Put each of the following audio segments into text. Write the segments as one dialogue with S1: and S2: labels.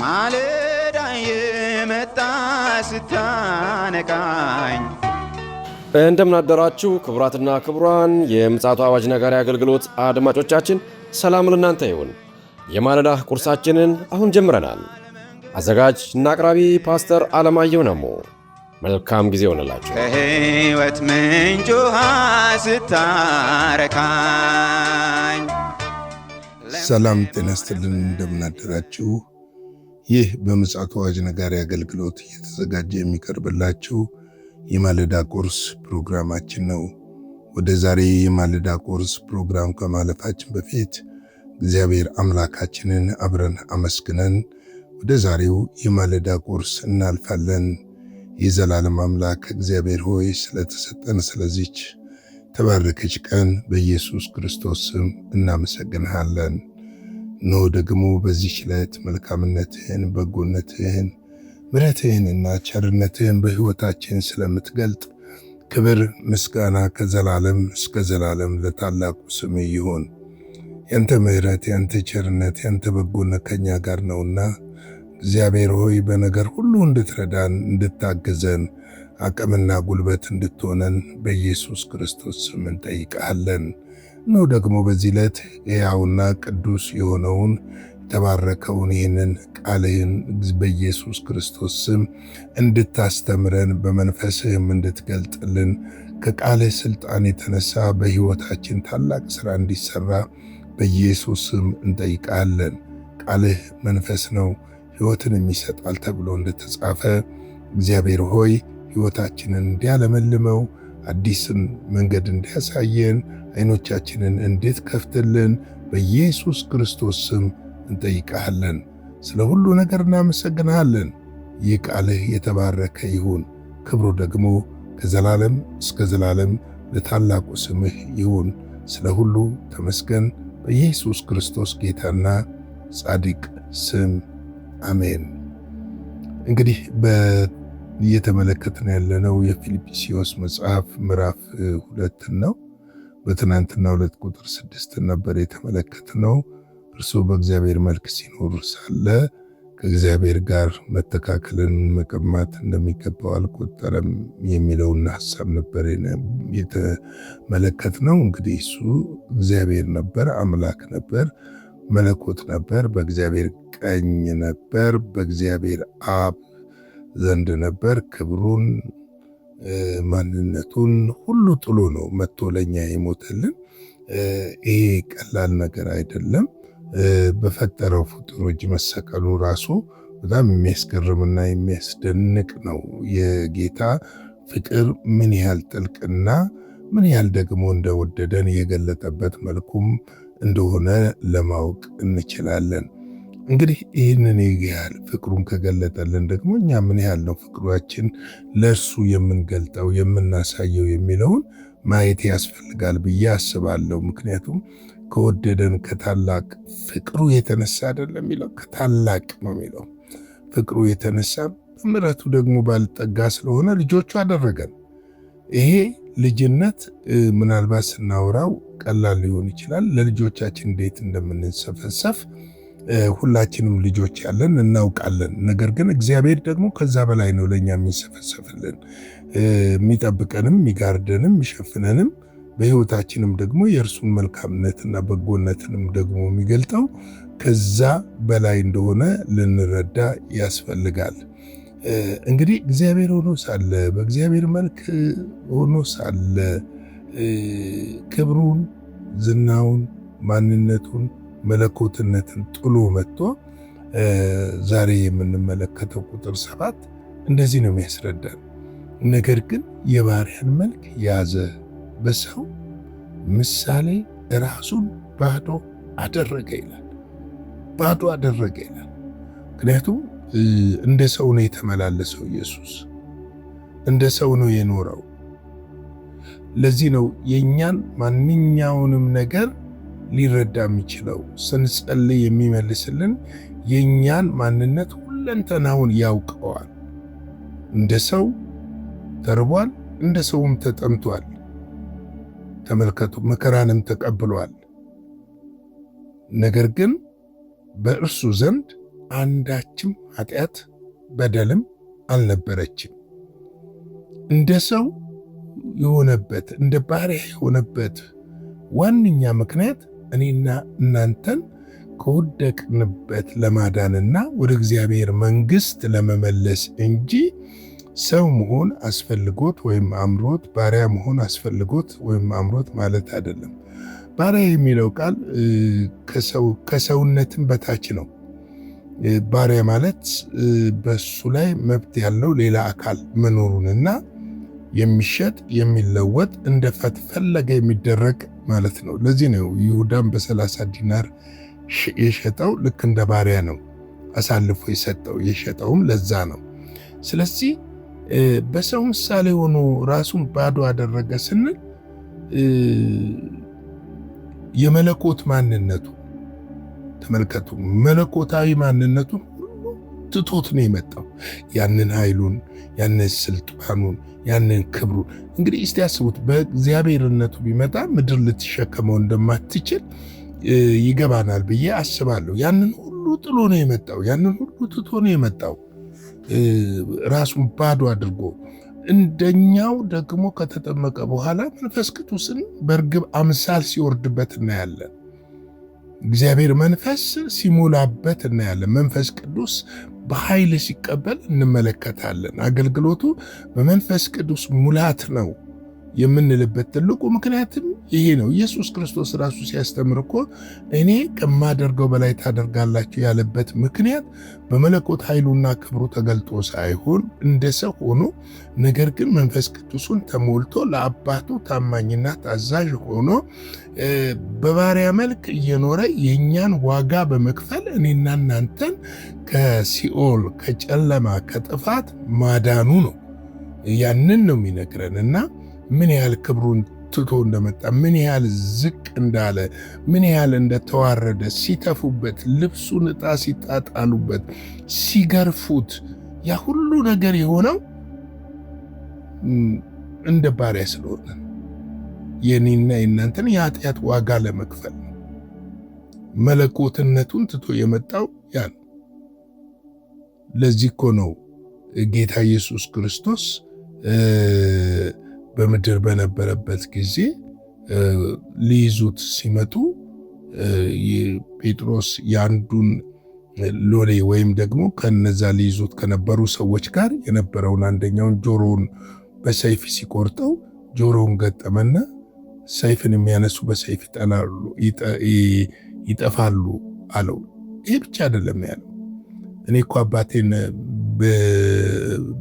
S1: ማለዳ የመጣ ስታነቃኝ
S2: እንደምን አደራችሁ ክቡራትና ክቡራን የምፅዓቱ አዋጅ ነጋሪ አገልግሎት አድማጮቻችን፣ ሰላም ለእናንተ ይሁን። የማለዳ ቁርሳችንን አሁን ጀምረናል። አዘጋጅ እና አቅራቢ ፓስተር አለማየሁ ነሞ። መልካም ጊዜ ሆነላችሁ።
S1: ከሕይወት ምንጭ ውሃ ስታረካኝ።
S3: ሰላም ጤና ይስጥልን፣ እንደምን አደራችሁ። ይህ በምፅዓቱ አዋጅ ነጋሪ አገልግሎት እየተዘጋጀ የሚቀርብላችሁ የማለዳ ቁርስ ፕሮግራማችን ነው። ወደ ዛሬ የማለዳ ቁርስ ፕሮግራም ከማለፋችን በፊት እግዚአብሔር አምላካችንን አብረን አመስግነን ወደ ዛሬው የማለዳ ቁርስ እናልፋለን። የዘላለም አምላክ እግዚአብሔር ሆይ ስለተሰጠን ስለዚች ተባረከች ቀን በኢየሱስ ክርስቶስ ስም እናመሰግንሃለን። ኖ ደግሞ በዚህች ዕለት መልካምነትህን፣ በጎነትህን፣ ምሕረትህንና ቸርነትህን በሕይወታችን ስለምትገልጥ ክብር ምስጋና ከዘላለም እስከ ዘላለም ለታላቁ ስም ይሁን። ያንተ ምሕረት፣ ያንተ ቸርነት፣ ያንተ በጎነት ከኛ ጋር ነውና እግዚአብሔር ሆይ በነገር ሁሉ እንድትረዳን፣ እንድታግዘን፣ አቅምና ጉልበት እንድትሆነን በኢየሱስ ክርስቶስ ስም እንጠይቃለን። ነው ደግሞ በዚህ ዕለት ሕያውና ቅዱስ የሆነውን የተባረከውን ይህንን ቃልህን በኢየሱስ ክርስቶስ ስም እንድታስተምረን በመንፈስህም እንድትገልጥልን ከቃልህ ስልጣን የተነሳ በሕይወታችን ታላቅ ሥራ እንዲሠራ በኢየሱስ ስም እንጠይቃለን። ቃልህ መንፈስ ነው ሕይወትን የሚሰጣል ተብሎ እንደተጻፈ እግዚአብሔር ሆይ ሕይወታችንን እንዲያለመልመው፣ አዲስን መንገድ እንዲያሳየን፣ ዓይኖቻችንን እንድትከፍትልን በኢየሱስ ክርስቶስ ስም እንጠይቃለን። ስለ ሁሉ ነገር እናመሰግንሃለን። ይህ ቃልህ የተባረከ ይሁን። ክብሩ ደግሞ ከዘላለም እስከ ዘላለም ለታላቁ ስምህ ይሁን። ስለ ሁሉ ተመስገን። በኢየሱስ ክርስቶስ ጌታና ጻድቅ ስም አሜን። እንግዲህ እየተመለከትን ያለነው የፊልጵስዩስ መጽሐፍ ምዕራፍ 2 ነው። በትናንትና 2 ቁጥር 6 ነበር የተመለከትነው። እርሱ በእግዚአብሔር መልክ ሲኖር ሳለ ከእግዚአብሔር ጋር መተካከልን መቀማት እንደሚገባው አልቆጠረም የሚለውን ሐሳብ ነበር የተመለከትነው። እንግዲህ እሱ እግዚአብሔር ነበር፣ አምላክ ነበር፣ መለኮት ነበር፣ በእግዚአብሔር ቀኝ ነበር፣ በእግዚአብሔር አብ ዘንድ ነበር። ክብሩን ማንነቱን ሁሉ ጥሎ ነው መጥቶ ለኛ የሞተልን። ይሄ ቀላል ነገር አይደለም። በፈጠረው ፍጡሮች መሰቀሉ ራሱ በጣም የሚያስገርምና የሚያስደንቅ ነው። የጌታ ፍቅር ምን ያህል ጥልቅና ምን ያህል ደግሞ እንደወደደን የገለጠበት መልኩም እንደሆነ ለማወቅ እንችላለን። እንግዲህ ይህንን ያህል ፍቅሩን ከገለጠልን ደግሞ እኛ ምን ያህል ነው ፍቅሯችን ለእርሱ የምንገልጠው የምናሳየው የሚለውን ማየት ያስፈልጋል ብዬ አስባለሁ። ምክንያቱም ከወደደን ከታላቅ ፍቅሩ የተነሳ አይደለም የሚለው፣ ከታላቅ ነው የሚለው። ፍቅሩ የተነሳ በምሕረቱ ደግሞ ባለጠጋ ስለሆነ ልጆቹ አደረገን። ይሄ ልጅነት ምናልባት ስናወራው ቀላል ሊሆን ይችላል። ለልጆቻችን እንዴት እንደምንሰፈሰፍ ሁላችንም ልጆች ያለን እናውቃለን። ነገር ግን እግዚአብሔር ደግሞ ከዛ በላይ ነው ለኛ የሚሰፈሰፍልን፣ የሚጠብቀንም፣ የሚጋርደንም፣ የሚሸፍነንም በሕይወታችንም ደግሞ የእርሱን መልካምነትና በጎነትንም ደግሞ የሚገልጠው ከዛ በላይ እንደሆነ ልንረዳ ያስፈልጋል። እንግዲህ እግዚአብሔር ሆኖ ሳለ፣ በእግዚአብሔር መልክ ሆኖ ሳለ ክብሩን፣ ዝናውን፣ ማንነቱን፣ መለኮትነትን ጥሎ መጥቶ ዛሬ የምንመለከተው ቁጥር 7 እንደዚህ ነው የሚያስረዳን። ነገር ግን የባሪያን መልክ ያዘ፣ በሰው ምሳሌ ራሱን ባዶ አደረገ ይላል። ባዶ አደረገ ይላል። ምክንያቱም እንደ ሰው ነው የተመላለሰው ኢየሱስ፣ እንደ ሰው ነው የኖረው። ለዚህ ነው የኛን ማንኛውንም ነገር ሊረዳ የሚችለው። ስንጸልይ የሚመልስልን የኛን ማንነት ሁለንተናውን ያውቀዋል። እንደ ሰው ተርቧል፣ እንደ ሰውም ተጠምቷል። ተመልከቱ፣ መከራንም ተቀብሏል። ነገር ግን በእርሱ ዘንድ አንዳችም ኃጢአት በደልም አልነበረችም። እንደ ሰው የሆነበት እንደ ባሪያ የሆነበት ዋነኛ ምክንያት እኔና እናንተን ከወደቅንበት ለማዳንና ወደ እግዚአብሔር መንግሥት ለመመለስ እንጂ ሰው መሆን አስፈልጎት ወይም አምሮት ባሪያ መሆን አስፈልጎት ወይም አምሮት ማለት አይደለም። ባሪያ የሚለው ቃል ከሰውነትም በታች ነው። ባሪያ ማለት በሱ ላይ መብት ያለው ሌላ አካል መኖሩንና የሚሸጥ የሚለወጥ እንደፈለገ የሚደረግ ማለት ነው። ለዚህ ነው ይሁዳም በ30 ዲናር የሸጠው። ልክ እንደ ባሪያ ነው አሳልፎ የሰጠው። የሸጠውም ለዛ ነው። ስለዚህ በሰው ምሳሌ ሆኖ ራሱን ባዶ አደረገ ስንል የመለኮት ማንነቱ ተመልከቱ። መለኮታዊ ማንነቱን ሁሉ ትቶት ነው የመጣው። ያንን ኃይሉን፣ ያንን ስልጣኑን፣ ያንን ክብሩን። እንግዲህ እስቲ ያስቡት፣ በእግዚአብሔርነቱ ቢመጣ ምድር ልትሸከመው እንደማትችል ይገባናል ብዬ አስባለሁ። ያንን ሁሉ ጥሎ ነው የመጣው። ያንን ሁሉ ትቶ ነው የመጣው ራሱን ባዶ አድርጎ። እንደኛው ደግሞ ከተጠመቀ በኋላ መንፈስ ቅዱስን በርግብ አምሳል ሲወርድበት እናያለን። እግዚአብሔር መንፈስ ሲሞላበት እናያለን። መንፈስ ቅዱስ በኃይል ሲቀበል እንመለከታለን። አገልግሎቱ በመንፈስ ቅዱስ ሙላት ነው የምንልበት ትልቁ ምክንያትም ይሄ ነው። ኢየሱስ ክርስቶስ ራሱ ሲያስተምር እኮ እኔ ከማደርገው በላይ ታደርጋላችሁ ያለበት ምክንያት በመለኮት ኃይሉና ክብሩ ተገልጦ ሳይሆን እንደ ሰው ሆኖ፣ ነገር ግን መንፈስ ቅዱሱን ተሞልቶ ለአባቱ ታማኝና ታዛዥ ሆኖ በባሪያ መልክ እየኖረ የእኛን ዋጋ በመክፈል እኔና እናንተን ከሲኦል ከጨለማ ከጥፋት ማዳኑ ነው። ያንን ነው የሚነግረንና ምን ያህል ክብሩን ትቶ እንደመጣ፣ ምን ያህል ዝቅ እንዳለ፣ ምን ያህል እንደተዋረደ፣ ሲተፉበት፣ ልብሱን ዕጣ ሲጣጣሉበት፣ ሲገርፉት፣ ያ ሁሉ ነገር የሆነው እንደ ባሪያ ስለሆነ የኔና የእናንተን የኃጢአት ዋጋ ለመክፈል ነው። መለኮትነቱን ትቶ የመጣው ያ ነው። ለዚህ እኮ ነው ጌታ ኢየሱስ ክርስቶስ በምድር በነበረበት ጊዜ ሊይዙት ሲመጡ ጴጥሮስ የአንዱን ሎሌ ወይም ደግሞ ከነዛ ሊይዙት ከነበሩ ሰዎች ጋር የነበረውን አንደኛውን ጆሮውን በሰይፍ ሲቆርጠው ጆሮውን ገጠመና ሰይፍን የሚያነሱ በሰይፍ ይጠፋሉ አለው። ይሄ ብቻ አይደለም ያለው። እኔ እኮ አባቴን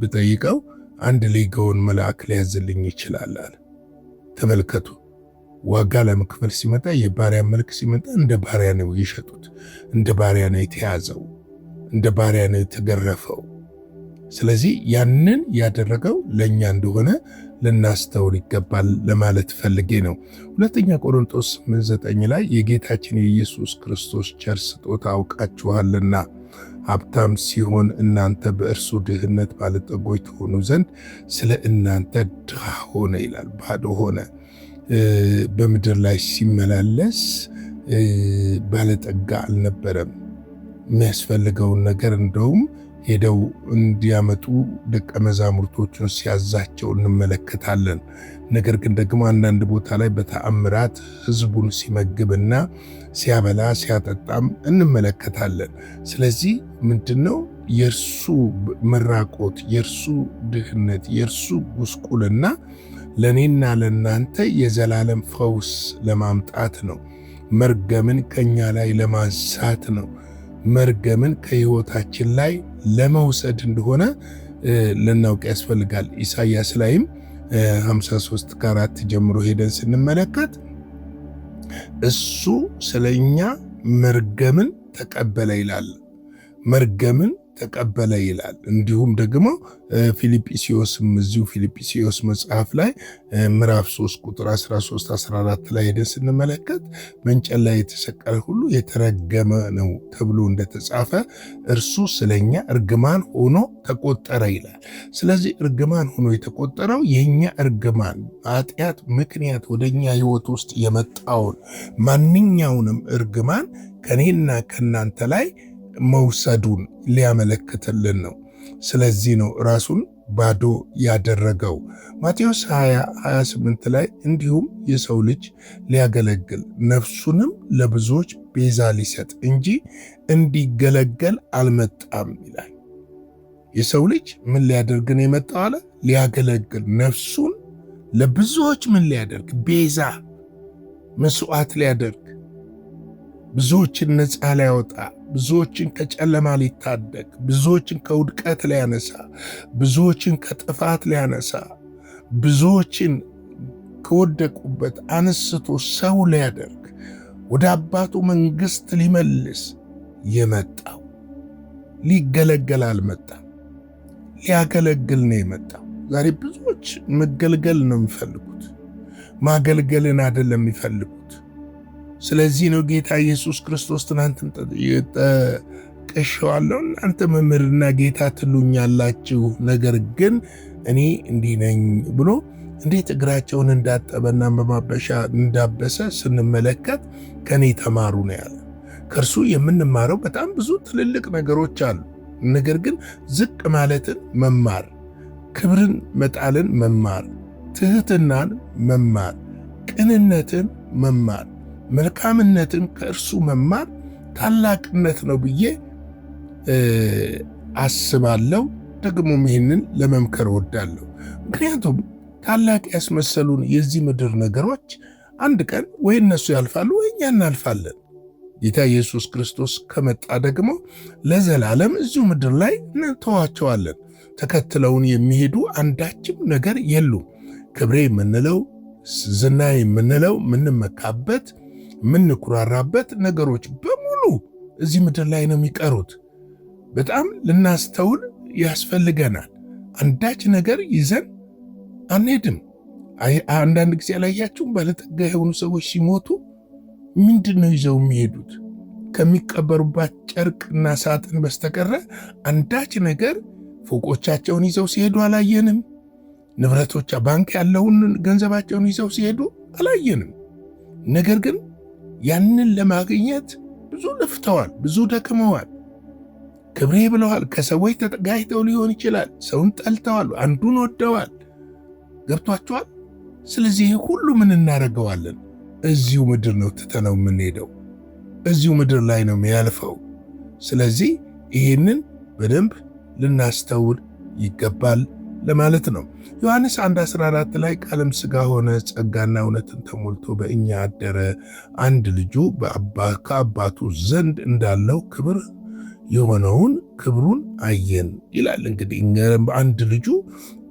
S3: ብጠይቀው አንድ ሌጋውን መልአክ ሊያዝልኝ ይችላል አለ። ተመልከቱ፣ ዋጋ ለመክፈል ሲመጣ የባሪያ መልክ ሲመጣ እንደ ባሪያ ነው የሸጡት፣ እንደ ባሪያ ነው የተያዘው፣ እንደ ባሪያ ነው የተገረፈው። ስለዚህ ያንን ያደረገው ለእኛ እንደሆነ ልናስተውል ይገባል ለማለት ፈልጌ ነው። ሁለተኛ ቆሮንቶስ 8:9 ላይ የጌታችን የኢየሱስ ክርስቶስ ቸር ስጦታ አውቃችኋልና ሀብታም ሲሆን እናንተ በእርሱ ድህነት ባለጠጎች ትሆኑ ዘንድ ስለ እናንተ ድሃ ሆነ ይላል። ባዶ ሆነ። በምድር ላይ ሲመላለስ ባለጠጋ አልነበረም። የሚያስፈልገውን ነገር እንደውም ሄደው እንዲያመጡ ደቀ መዛሙርቶቹን ሲያዛቸው እንመለከታለን። ነገር ግን ደግሞ አንዳንድ ቦታ ላይ በተአምራት ሕዝቡን ሲመግብና ሲያበላ ሲያጠጣም እንመለከታለን። ስለዚህ ምንድነው የእርሱ መራቆት፣ የእርሱ ድህነት፣ የእርሱ ጉስቁልና ለእኔና ለእናንተ የዘላለም ፈውስ ለማምጣት ነው። መርገምን ከኛ ላይ ለማንሳት ነው። መርገምን ከሕይወታችን ላይ ለመውሰድ እንደሆነ ልናውቅ ያስፈልጋል። ኢሳይያስ ላይም 53:4 ጀምሮ ሄደን ስንመለከት እሱ ስለኛ መርገምን ተቀበለ ይላል። መርገምን ተቀበለ ይላል። እንዲሁም ደግሞ ፊልጵስዩስም እዚሁ ፊልጵስዩስ መጽሐፍ ላይ ምዕራፍ 3 ቁጥር 13-14 ላይ ሄደን ስንመለከት በእንጨት ላይ የተሰቀለ ሁሉ የተረገመ ነው ተብሎ እንደተጻፈ እርሱ ስለኛ እርግማን ሆኖ ተቆጠረ ይላል። ስለዚህ እርግማን ሆኖ የተቆጠረው የኛ እርግማን ኃጢአት ምክንያት ወደኛ ሕይወት ውስጥ የመጣውን ማንኛውንም እርግማን ከኔና ከናንተ ላይ መውሰዱን ሊያመለክትልን ነው። ስለዚህ ነው ራሱን ባዶ ያደረገው። ማቴዎስ 20:28 ላይ እንዲሁም የሰው ልጅ ሊያገለግል ነፍሱንም ለብዙዎች ቤዛ ሊሰጥ እንጂ እንዲገለገል አልመጣም ይላል። የሰው ልጅ ምን ሊያደርግ ነው የመጣው አለ? ሊያገለግል፣ ነፍሱን ለብዙዎች ምን ሊያደርግ? ቤዛ፣ መስዋዕት ሊያደርግ፣ ብዙዎችን ነፃ ሊያወጣ፣ ብዙዎችን ከጨለማ ሊታደግ፣ ብዙዎችን ከውድቀት ሊያነሳ፣ ብዙዎችን ከጥፋት ሊያነሳ፣ ብዙዎችን ከወደቁበት አንስቶ ሰው ሊያደርግ፣ ወደ አባቱ መንግሥት ሊመልስ የመጣው። ሊገለገል አልመጣም፣ ሊያገለግል ነው የመጣው። ዛሬ ብዙዎች መገልገል ነው የሚፈልጉት፣ ማገልገልን አይደለም የሚፈልጉት። ስለዚህ ነው ጌታ ኢየሱስ ክርስቶስ ትናንትም ጠቅሼዋለሁ፣ እናንተ መምህርና ጌታ ትሉኛላችሁ፣ ነገር ግን እኔ እንዲህ ነኝ ብሎ እንዴት እግራቸውን እንዳጠበና በማበሻ እንዳበሰ ስንመለከት ከኔ ተማሩ ነው ያለ። ከእርሱ የምንማረው በጣም ብዙ ትልልቅ ነገሮች አሉ። ነገር ግን ዝቅ ማለትን መማር፣ ክብርን መጣልን መማር፣ ትህትናን መማር፣ ቅንነትን መማር፣ መልካምነትን ከእርሱ መማር ታላቅነት ነው ብዬ አስባለሁ። ደግሞም ይህንን ለመምከር እወዳለሁ። ምክንያቱም ታላቅ ያስመሰሉን የዚህ ምድር ነገሮች አንድ ቀን ወይ እነሱ ያልፋሉ ወይ እኛ እናልፋለን። ጌታ ኢየሱስ ክርስቶስ ከመጣ ደግሞ ለዘላለም እዚሁ ምድር ላይ እንተዋቸዋለን። ተከትለውን የሚሄዱ አንዳችም ነገር የሉም። ክብሬ የምንለው ዝና የምንለው የምንመካበት የምንኩራራበት ነገሮች በሙሉ እዚህ ምድር ላይ ነው የሚቀሩት። በጣም ልናስተውል ያስፈልገናል። አንዳች ነገር ይዘን አንሄድም። አንዳንድ ጊዜ አላያችሁም? ባለጠጋ የሆኑ ሰዎች ሲሞቱ ምንድን ነው ይዘው የሚሄዱት? ከሚቀበሩባት ጨርቅና ሳጥን በስተቀረ አንዳች ነገር ፎቆቻቸውን ይዘው ሲሄዱ አላየንም። ንብረቶች ባንክ ያለውን ገንዘባቸውን ይዘው ሲሄዱ አላየንም። ነገር ግን ያንን ለማግኘት ብዙ ለፍተዋል፣ ብዙ ደክመዋል። ክብሬ ብለዋል። ከሰዎች ተጋጭተው ሊሆን ይችላል። ሰውን ጠልተዋል፣ አንዱን ወደዋል። ገብቷቸዋል። ስለዚህ ሁሉ ምን እናደርገዋለን? እዚሁ ምድር ነው ትተነው የምንሄደው። እዚሁ ምድር ላይ ነው የሚያልፈው። ስለዚህ ይህንን በደንብ ልናስተውል ይገባል ለማለት ነው። ዮሐንስ 1:14 ላይ ቃልም ሥጋ ሆነ፣ ጸጋና እውነትን ተሞልቶ በእኛ አደረ፣ አንድ ልጁ ከአባቱ ዘንድ እንዳለው ክብር የሆነውን ክብሩን አየን ይላል። እንግዲህ አንድ ልጁ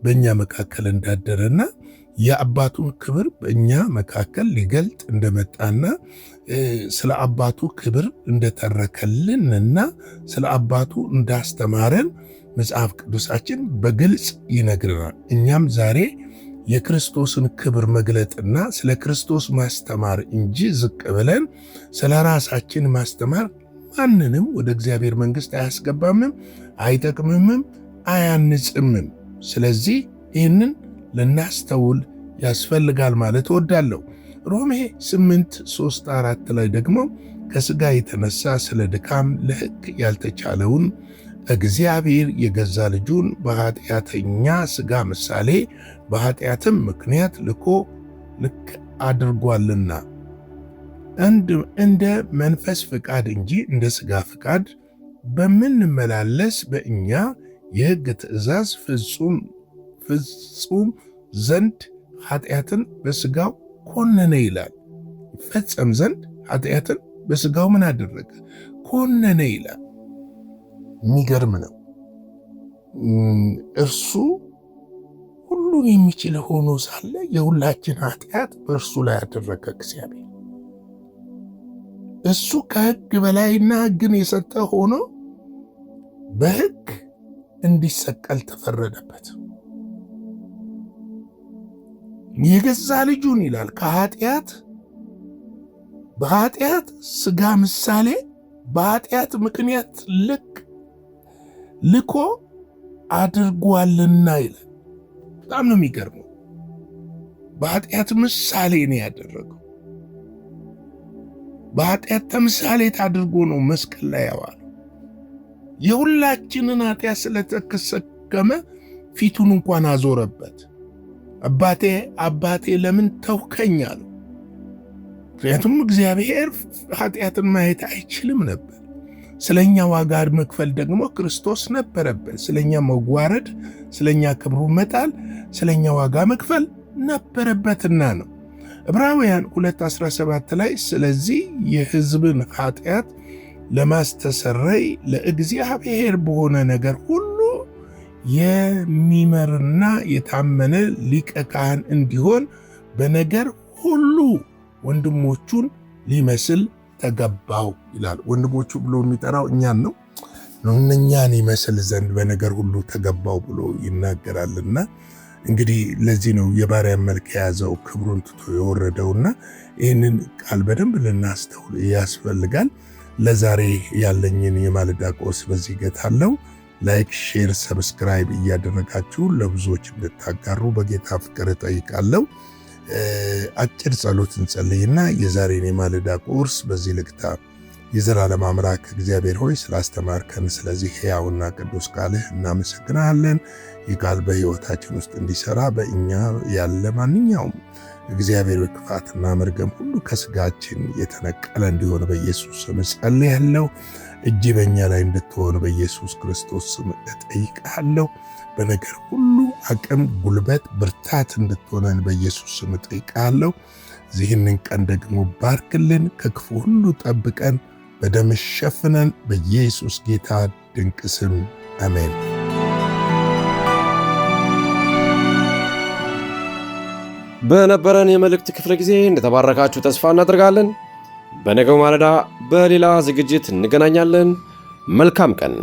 S3: በእኛ መካከል እንዳደረና የአባቱን ክብር በእኛ መካከል ሊገልጥ እንደመጣና ስለ አባቱ ክብር እንደተረከልንና ስለ አባቱ እንዳስተማረን መጽሐፍ ቅዱሳችን በግልጽ ይነግረናል። እኛም ዛሬ የክርስቶስን ክብር መግለጥና ስለ ክርስቶስ ማስተማር እንጂ ዝቅ ብለን ስለ ራሳችን ማስተማር ማንንም ወደ እግዚአብሔር መንግሥት አያስገባምም፣ አይጠቅምምም፣ አያንጽምም። ስለዚህ ይህንን ልናስተውል ያስፈልጋል ማለት እወዳለሁ። ሮሜ 8:3-4 ላይ ደግሞ ከሥጋ የተነሳ ስለ ድካም ለሕግ ያልተቻለውን እግዚአብሔር የገዛ ልጁን በኃጢአተኛ ሥጋ ምሳሌ በኃጢአትም ምክንያት ልክ አድርጓልና እንደ መንፈስ ፍቃድ እንጂ እንደ ሥጋ ፍቃድ በምንመላለስ በእኛ የሕግ ትእዛዝ ፍጹም ዘንድ ኃጢአትን በሥጋው ኮነነ ይላል። ይፈጸም ዘንድ ኃጢአትን በሥጋው ምን አደረገ? ኮነነ ይላል። የሚገርም ነው። እርሱ ሁሉን የሚችል ሆኖ ሳለ የሁላችን ኃጢአት በእርሱ ላይ ያደረገ እግዚአብሔር። እሱ ከሕግ በላይና ሕግን የሰጠ ሆኖ በሕግ እንዲሰቀል ተፈረደበት። የገዛ ልጁን ይላል በኃጢአት ሥጋ ምሳሌ በኃጢአት ምክንያት ልኮ አድርጓልና ይላል። በጣም ነው የሚገርመው። በኃጢአት ምሳሌ ነው ያደረገው። በኃጢአት ተምሳሌት አድርጎ ነው መስቀል ላይ ያዋለው። የሁላችንን ኃጢአት ስለተሸከመ ፊቱን እንኳን አዞረበት። አባቴ ለምን ተውከኝ አለው። ምክንያቱም እግዚአብሔር ኃጢአትን ማየት አይችልም ነበር። ስለኛ ዋጋ መክፈል ደግሞ ክርስቶስ ነበረበት። ስለኛ መዋረድ፣ ስለኛ ክብሩ መጣል፣ ስለኛ ዋጋ መክፈል ነበረበትና ነው። ዕብራውያን 2:17 ላይ ስለዚህ የሕዝብን ኃጢአት ለማስተሰረይ ለእግዚአብሔር በሆነ ነገር ሁሉ የሚመርና የታመነ ሊቀ ካህን እንዲሆን በነገር ሁሉ ወንድሞቹን ሊመስል ተገባው ይላል። ወንድሞቹ ብሎ የሚጠራው እኛን ነው። እኛን ይመስል ዘንድ በነገር ሁሉ ተገባው ብሎ ይናገራልና እንግዲህ ለዚህ ነው የባሪያን መልክ የያዘው ክብሩን ትቶ የወረደውና ይህንን ቃል በደንብ ልናስተውል ያስፈልጋል። ለዛሬ ያለኝን የማለዳ ቁርስ በዚህ ገታለው። ላይክ፣ ሼር፣ ሰብስክራይብ እያደረጋችሁ ለብዙዎች እንድታጋሩ በጌታ ፍቅር እጠይቃለሁ። አጭር ጸሎት እንጸልይና የዛሬን የማለዳ ቁርስ በዚህ ልግታ። የዘላለም አምላክ እግዚአብሔር ሆይ ስላስተማርከን ስለዚህ ሕያውና ቅዱስ ቃልህ እናመሰግናለን። ይህ ቃል በሕይወታችን ውስጥ እንዲሰራ በእኛ ያለ ማንኛውም እግዚአብሔር ክፋትና መርገም ሁሉ ከስጋችን የተነቀለ እንዲሆን በኢየሱስ ስም ጸልያለሁ። እጅ በእኛ ላይ እንድትሆን በኢየሱስ ክርስቶስ ስም እጠይቃለሁ። በነገር ሁሉ አቅም፣ ጉልበት፣ ብርታት እንድትሆነን በኢየሱስ ስም እጠይቃለሁ። ይህንን ቀን ደግሞ ባርክልን፣ ከክፉ ሁሉ ጠብቀን፣ በደም ሸፍነን፣ በኢየሱስ ጌታ ድንቅ ስም አሜን።
S2: በነበረን የመልእክት ክፍለ ጊዜ እንደተባረካችሁ ተስፋ እናደርጋለን። በነገው ማለዳ በሌላ ዝግጅት እንገናኛለን። መልካም ቀን።